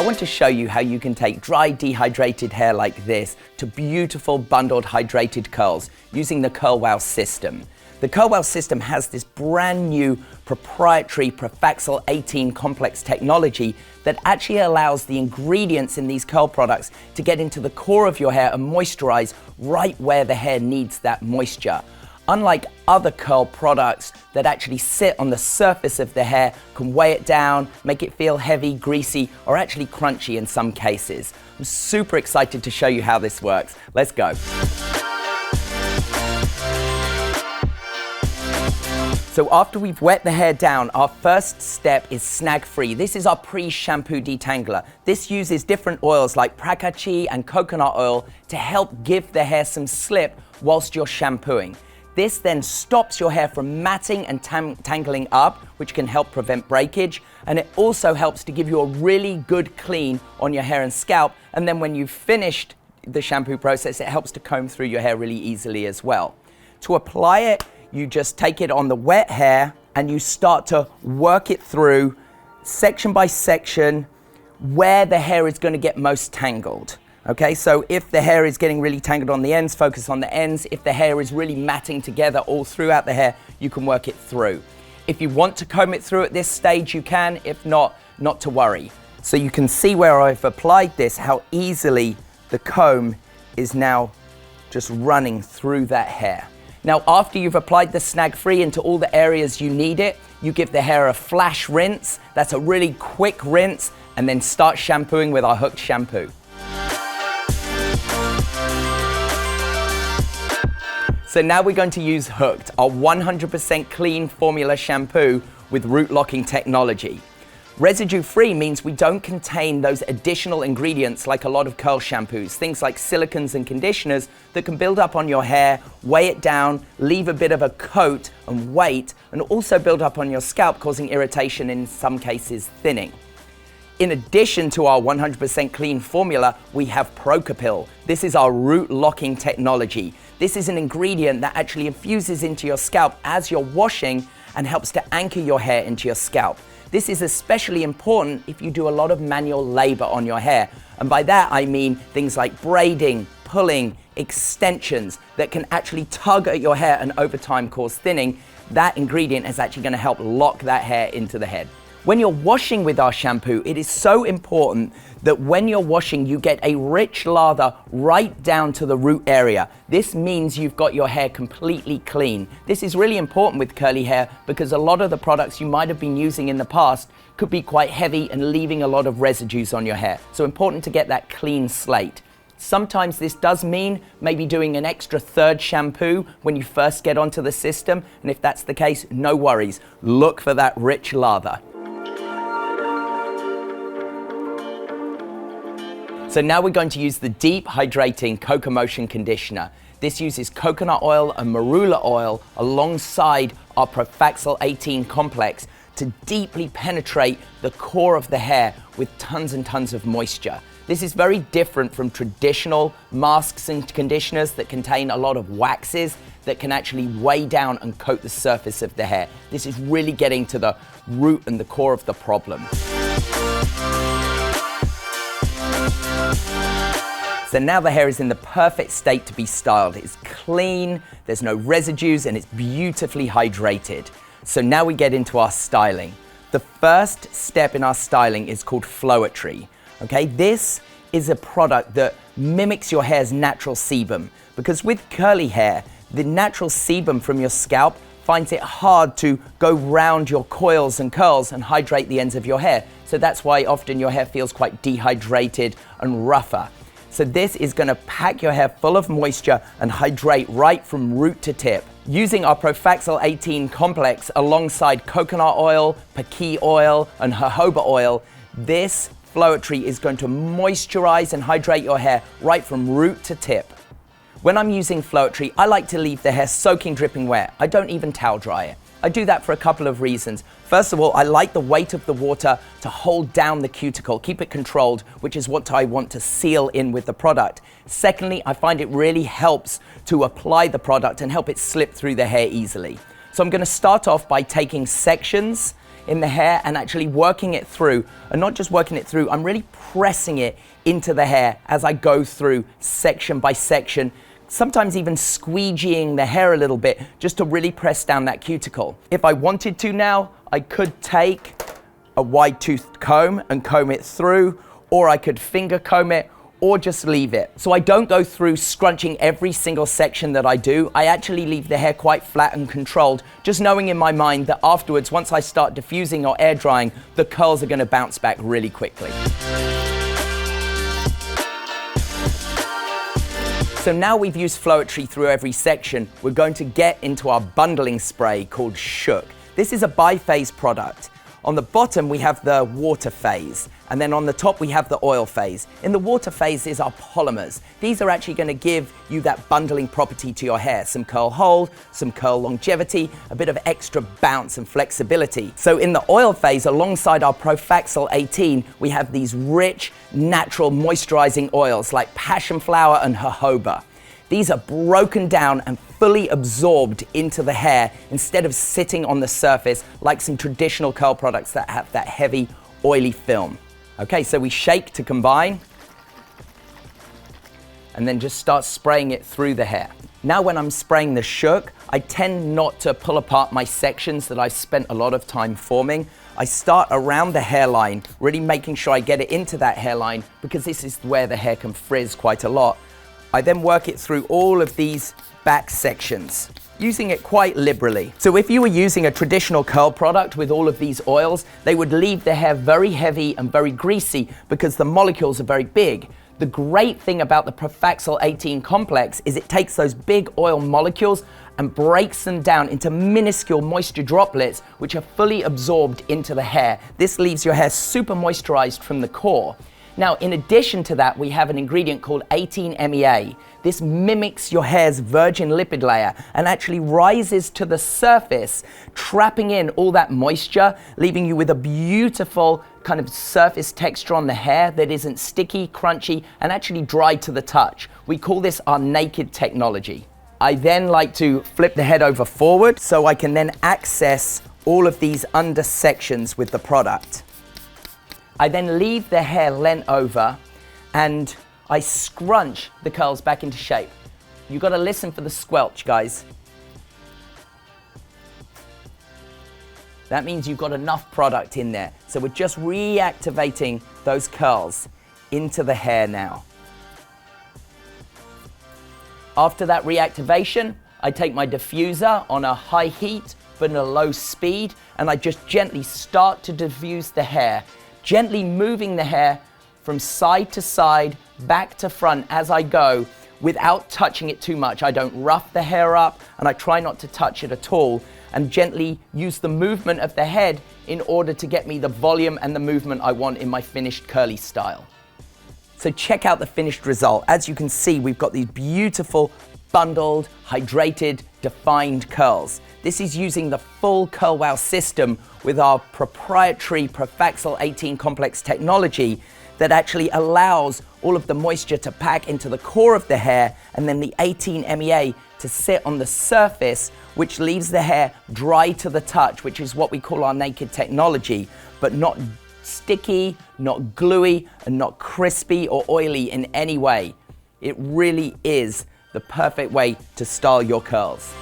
I want to show you how you can take dry, dehydrated hair like this to beautiful, bundled, hydrated curls using the CurlWow system. The CurlWow system has this brand new proprietary Profaxil 18 complex technology that actually allows the ingredients in these curl products to get into the core of your hair and moisturize right where the hair needs that moisture. Unlike other curl products that actually sit on the surface of the hair, can weigh it down, make it feel heavy, greasy, or actually crunchy in some cases. I'm super excited to show you how this works. Let's go. So after we've wet the hair down, our first step is snag-free. This is our pre-shampoo detangler. This uses different oils like pracachi and coconut oil to help give the hair some slip whilst you're shampooing. This then stops your hair from matting and tangling up, which can help prevent breakage. And it also helps to give you a really good clean on your hair and scalp. And then when you've finished the shampoo process, it helps to comb through your hair really easily as well. To apply it, you just take it on the wet hair and you start to work it through section by section where the hair is going to get most tangled. Okay, so if the hair is getting really tangled on the ends, focus on the ends. If the hair is really matting together all throughout the hair, you can work it through. If you want to comb it through at this stage, you can. If not, not to worry. So you can see where I've applied this, how easily the comb is now just running through that hair. Now, after you've applied the snag-free into all the areas you need it, you give the hair a flash rinse. That's a really quick rinse, and then start shampooing with our hooked shampoo. So now we're going to use Hooked, our 100% clean formula shampoo with root locking technology. Residue-free means we don't contain those additional ingredients like a lot of curl shampoos, things like silicons and conditioners that can build up on your hair, weigh it down, leave a bit of a coat and weight, and also build up on your scalp, causing irritation, in some cases thinning. In addition to our 100% clean formula, we have Procapil. This is our root locking technology. This is an ingredient that actually infuses into your scalp as you're washing and helps to anchor your hair into your scalp. This is especially important if you do a lot of manual labor on your hair. And by that, I mean things like braiding, pulling, extensions that can actually tug at your hair and over time cause thinning. That ingredient is actually going to help lock that hair into the head. When you're washing with our shampoo, it is so important that when you're washing, you get a rich lather right down to the root area. This means you've got your hair completely clean. This is really important with curly hair because a lot of the products you might have been using in the past could be quite heavy and leaving a lot of residues on your hair. So important to get that clean slate. Sometimes this does mean maybe doing an extra third shampoo when you first get onto the system. And if that's the case, no worries. Look for that rich lather. So now we're going to use the deep hydrating COCO-MOTION conditioner. This uses coconut oil and marula oil alongside our Profaxil 18 complex to deeply penetrate the core of the hair with tons and tons of moisture. This is very different from traditional masks and conditioners that contain a lot of waxes that can actually weigh down and coat the surface of the hair. This is really getting to the root and the core of the problem. So now the hair is in the perfect state to be styled. It's clean, there's no residues, and it's beautifully hydrated. So now we get into our styling. The first step in our styling is called FLO-ETRY. Okay, this is a product that mimics your hair's natural sebum, because with curly hair, the natural sebum from your scalp finds it hard to go round your coils and curls and hydrate the ends of your hair. So that's why often your hair feels quite dehydrated and rougher. So this is going to pack your hair full of moisture and hydrate right from root to tip. Using our Profaxil 18 complex alongside coconut oil, paqui oil, and jojoba oil, this FLO-ETRY is going to moisturize and hydrate your hair right from root to tip. When I'm using FLO-ETRY, I like to leave the hair soaking, dripping wet. I don't even towel dry it. I do that for a couple of reasons. First of all, I like the weight of the water to hold down the cuticle, keep it controlled, which is what I want to seal in with the product. Secondly, I find it really helps to apply the product and help it slip through the hair easily. So I'm going to start off by taking sections in the hair and actually working it through. And not just working it through, I'm really pressing it into the hair as I go through section by section, sometimes even squeegeeing the hair a little bit just to really press down that cuticle. If I wanted to now, I could take a wide-toothed comb and comb it through, or I could finger comb it, or just leave it. So I don't go through scrunching every single section that I do. I actually leave the hair quite flat and controlled, just knowing in my mind that afterwards, once I start diffusing or air drying, the curls are gonna bounce back really quickly. So now we've used FLO-ETRY through every section, we're going to get into our bundling spray called Shook. This is a biphase product. On the bottom, we have the water phase, and then on the top, we have the oil phase. In the water phase is our polymers. These are actually gonna give you that bundling property to your hair, some curl hold, some curl longevity, a bit of extra bounce and flexibility. So in the oil phase, alongside our Profaxil 18, we have these rich, natural moisturizing oils like passion flower and jojoba. These are broken down and fully absorbed into the hair instead of sitting on the surface like some traditional curl products that have that heavy, oily film. Okay, so we shake to combine and then just start spraying it through the hair. Now when I'm spraying the Shook, I tend not to pull apart my sections that I've spent a lot of time forming. I start around the hairline, really making sure I get it into that hairline because this is where the hair can frizz quite a lot. I then work it through all of these back sections, using it quite liberally. So if you were using a traditional curl product with all of these oils, they would leave the hair very heavy and very greasy because the molecules are very big. The great thing about the Profaxil 18 complex is it takes those big oil molecules and breaks them down into minuscule moisture droplets, which are fully absorbed into the hair. This leaves your hair super moisturized from the core. Now, in addition to that, we have an ingredient called 18-MEA. This mimics your hair's virgin lipid layer and actually rises to the surface, trapping in all that moisture, leaving you with a beautiful kind of surface texture on the hair that isn't sticky, crunchy, and actually dry to the touch. We call this our naked technology. I then like to flip the head over forward so I can then access all of these under sections with the product. I then leave the hair lent over and I scrunch the curls back into shape. You've got to listen for the squelch, guys. That means you've got enough product in there. So we're just reactivating those curls into the hair now. After that reactivation, I take my diffuser on a high heat but at a low speed and I just gently start to diffuse the hair, gently moving the hair from side to side, back to front as I go without touching it too much. I don't rough the hair up and I try not to touch it at all and gently use the movement of the head in order to get me the volume and the movement I want in my finished curly style. So check out the finished result. As you can see, we've got these beautiful bundled, hydrated, defined curls. This is using the full Curl Wow system with our proprietary Profaxil 18 complex technology that actually allows all of the moisture to pack into the core of the hair and then the 18-MEA to sit on the surface, which leaves the hair dry to the touch, which is what we call our naked technology, but not sticky, not gluey, and not crispy or oily in any way. It really is the perfect way to style your curls.